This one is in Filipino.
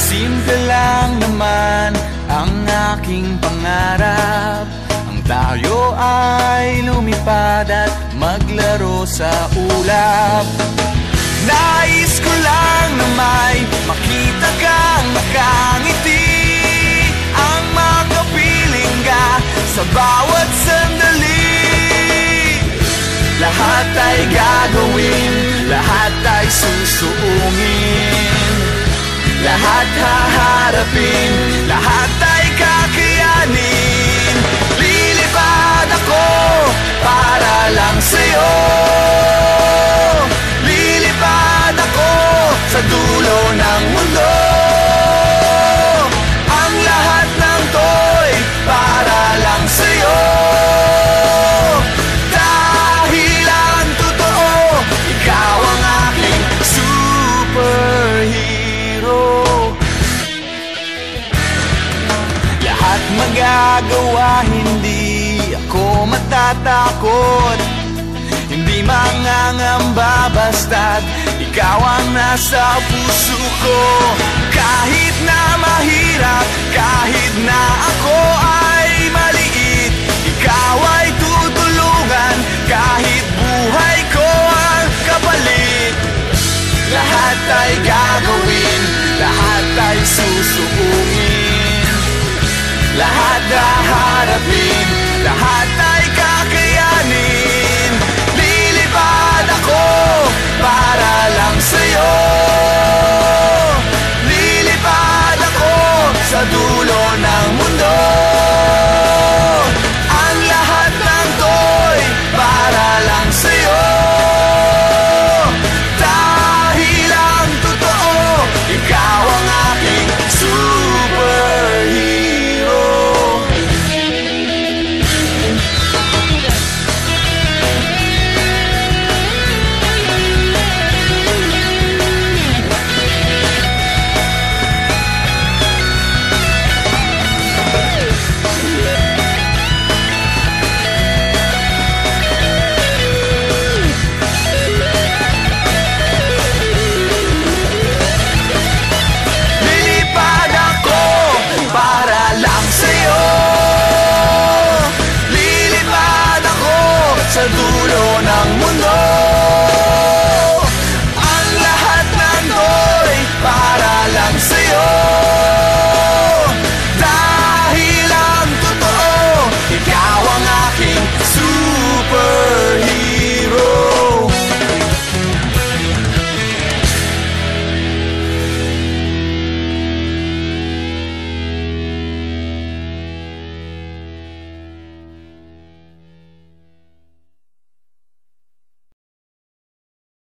Simple lang naman ang aking pangarap, ang tayo ay lumipad at maglaro sa ulap. Nais ko lang na may makita kang nakangiti, ang makapiling ka sa bawat sandali. Lahat ay gagawin, lahat ay susuungin, lahat haharapin, lahat ay kakayanin. Lilipad ako para lang sa'yo, lilipad ako sa dulo ng mundo. Ang lahat ng to'y para lang sa'yo, dahil ang totoo, ikaw ang aking superhero. Lahat magagawa, hindi ako matatakot, hindi mangangamba basta't ikaw ang nasa puso ko. Kahit na mahirap, kahit na ako ay maliit, ikaw ay tutulungan, kahit buhay ko ang kapalit. Lahat ay gagawin, lahat ay susuungin, lahat haharapin, lahat ay